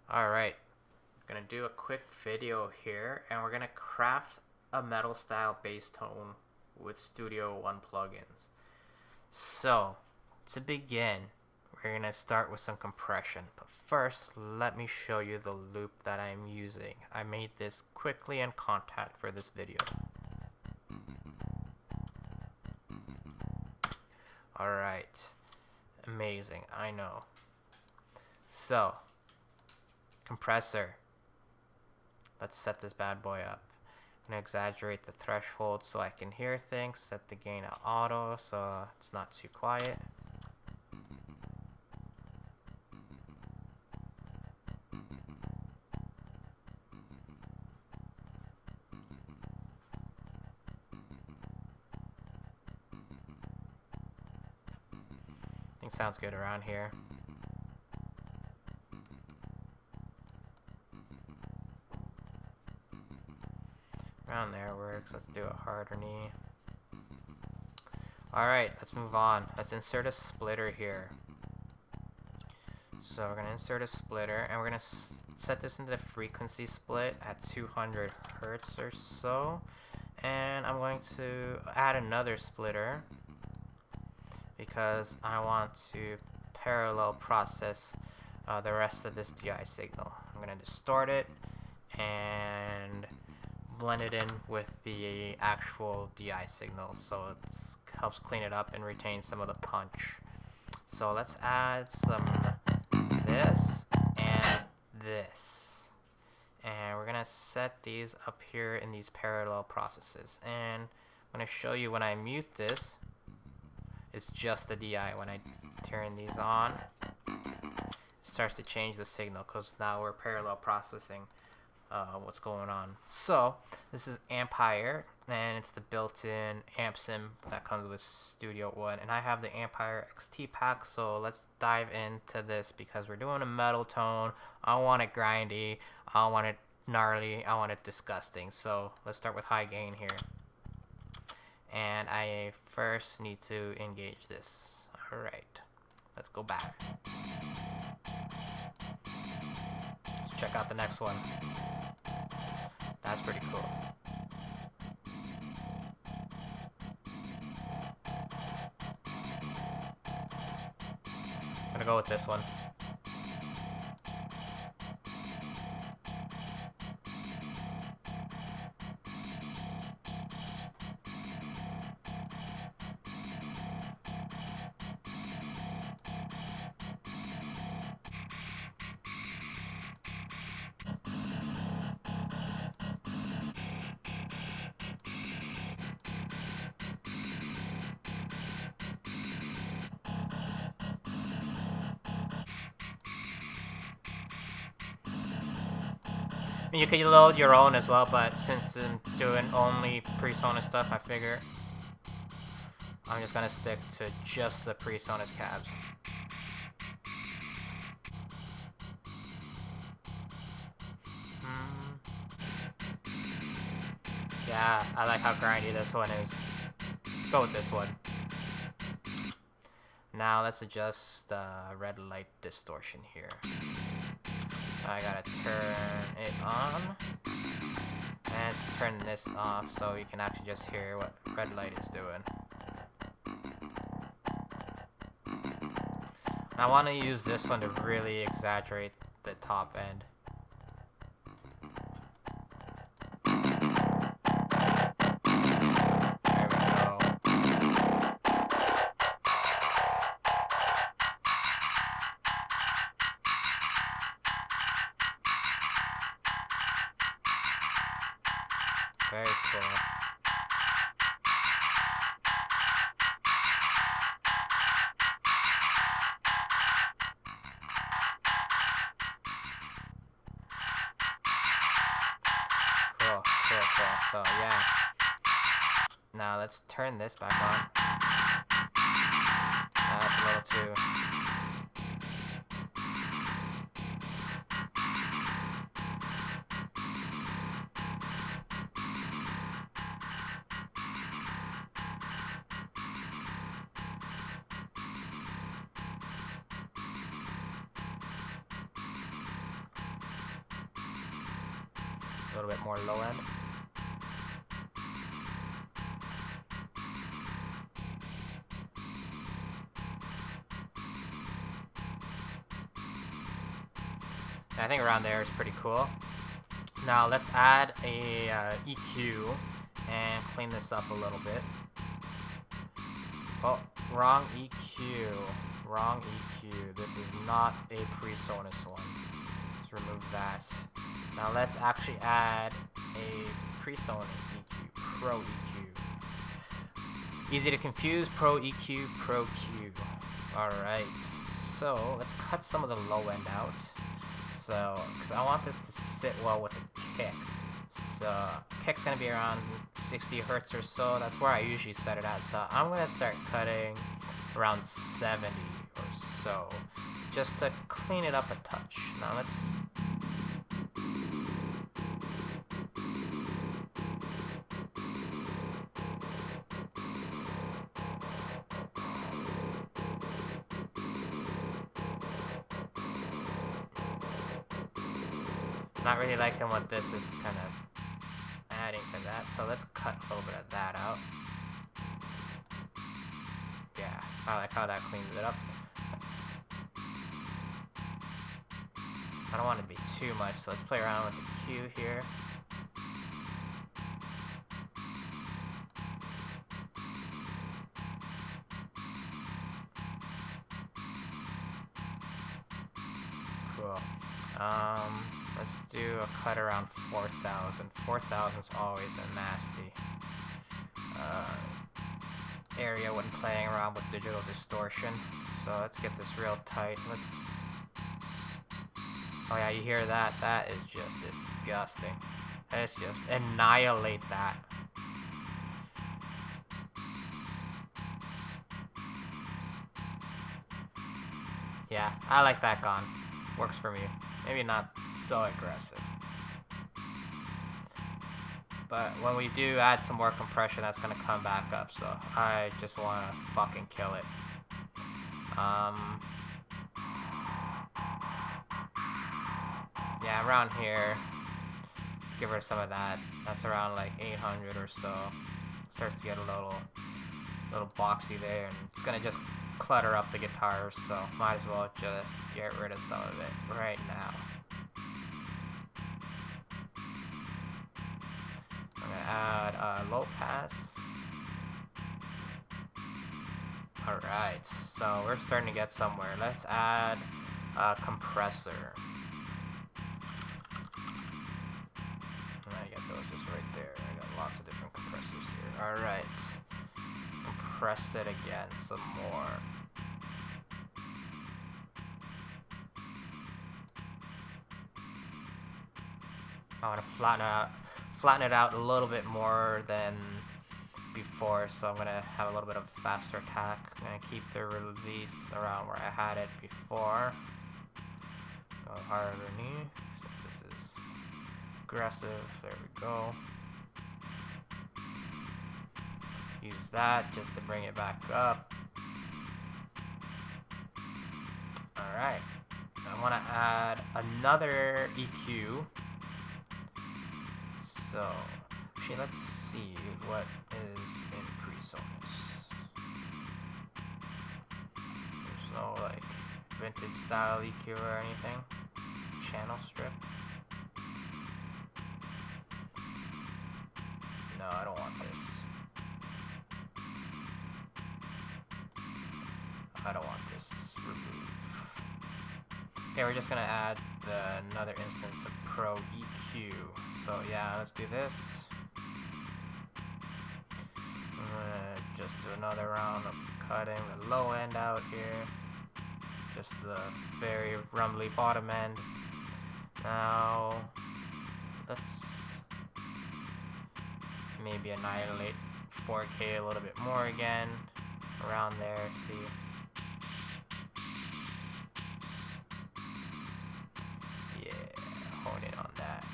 Alright, I'm gonna do a quick video here and we're gonna craft a metal style bass tone with Studio One plugins. So, to begin, we're gonna start with some compression, but first let me show you the loop that I'm using. I made this quickly in Contact for this video. Alright, amazing, I know. So, Compressor. Let's set this bad boy up. I'm gonna exaggerate the threshold so I can hear things. Set the gain at auto so it's not too quiet. I think sounds good around here. Around there works. Let's do a harder knee. Alright, let's move on. Let's insert a splitter here. So we're going to insert a splitter and we're going to set this into the frequency split at 200 hertz or so. And I'm going to add another splitter because I want to parallel process the rest of this DI signal. I'm going to distort it and blend it in with the actual DI signal so it helps clean it up and retain some of the punch. So let's add some this and this, and we're gonna set these up here in these parallel processes, and I'm gonna show you when I mute this it's just the DI. When I turn these on it starts to change the signal because now we're parallel processing what's going on. So this is Ampire, and it's the built-in amp sim that comes with Studio One, and I have the Ampire XT pack. So let's dive into this because we're doing a metal tone. I want it grindy, I want it gnarly, I want it disgusting. So let's start with high gain here, and I first need to engage this. Alright, let's go back. Let's check out the next one. That's pretty cool. I'm gonna go with this one. You can load your own as well, but since I'm doing only Presonus stuff, I figure I'm just gonna stick to just the Presonus cabs. Yeah, I like how grindy this one is. Let's go with this one. Now let's adjust the red light distortion here. I gotta turn it on and turn this off so you can actually just hear what red light is doing. And I want to use this one to really exaggerate the top end. There we go. Very cool. Cool. So yeah. Now let's turn this back on. That's a little too. little bit more low end. I think around there is pretty cool. Now let's add a EQ and clean this up a little bit. Oh, wrong EQ. Wrong EQ. This is not a Presonus one. Let's remove that. Now let's actually add a Presonus EQ. Pro EQ. Easy to confuse. Pro EQ. Pro Q. Alright. So let's cut some of the low end out. So, because I want this to sit well with a kick. So, kick's going to be around 60 hertz or so. That's where I usually set it at. So, I'm going to start cutting around 70 or so. Just to clean it up a touch. Now, let's... Not really liking what this is kind of adding to that, so let's cut a little bit of that out. Yeah, I like how that cleans it up. I don't want it to be too much, so let's play around with the Q here. Cool. Let's do a cut around 4,000. 4,000 is always a nasty area when playing around with digital distortion. So let's get this real tight. Let's... Oh yeah, you hear that? That is just disgusting. Let's just annihilate that. Yeah, I like that gone. Works for me. Maybe not so aggressive. But when we do add some more compression, that's going to come back up. So I just want to fucking kill it. Yeah, around here. Let's give her some of that. That's around like 800 or so. Starts to get a little boxy there. And it's going to just clutter up the guitar, so might as well just get rid of some of it right now. I'm gonna add a low pass. Alright, so we're starting to get somewhere. Let's add a compressor. I guess it was just right there. I got lots of different compressors here. Alright. Compress it again some more. I want to flatten it out a little bit more than before, so I'm gonna have a little bit of faster attack. I'm gonna keep the release around where I had it before. Go harder knee, since this is aggressive. There we go. Use that just to bring it back up. Alright. I want to add another EQ. So, actually, let's see what is in Presonus. There's no, like, vintage style EQ or anything. Channel strip. No, I don't want this. I don't want this remove. Okay, we're just gonna add another instance of Pro EQ. So yeah, let's do this. I'm gonna just do another round of cutting the low end out here. Just the very rumbly bottom end. Now, let's maybe annihilate 4K a little bit more again. Around there, see. Hone in on that.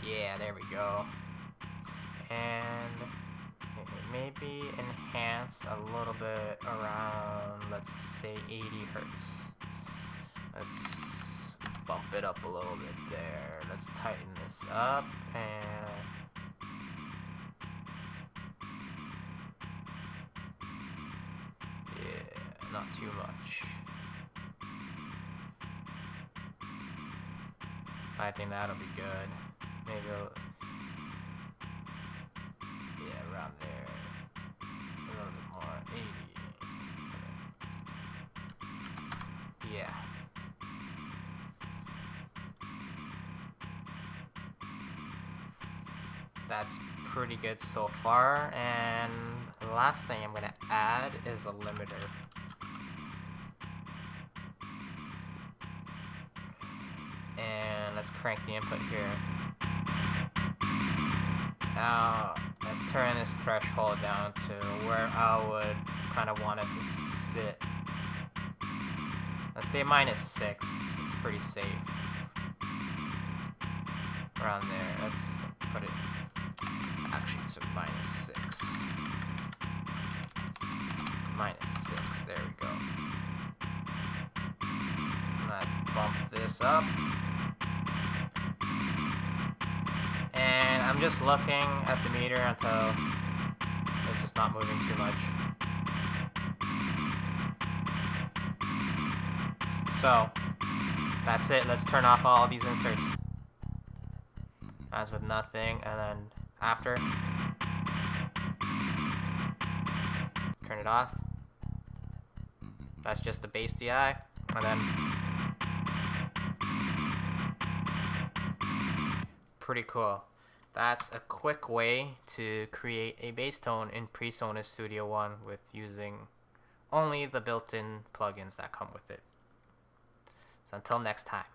Yeah, there we go. And maybe enhance a little bit around, let's say 80 hertz. Let's bump it up a little bit there. Let's tighten this up and yeah, not too much. I think that'll be good. Maybe yeah, around there. A little bit more. 80. Yeah. That's pretty good so far. And the last thing I'm gonna add is a limiter. And let's crank the input here. Now, let's turn this threshold down to where I would kind of want it to sit. Let's say -6. It's pretty safe. Around there. Let's put it actually to -6. -6. There we go. Let's bump this up. And I'm just looking at the meter until it's just not moving too much. So, that's it. Let's turn off all these inserts. As with nothing, and then after, turn it off. That's just the base DI, and then pretty cool. That's a quick way to create a bass tone in Presonus Studio One with using only the built-in plugins that come with it. So until next time.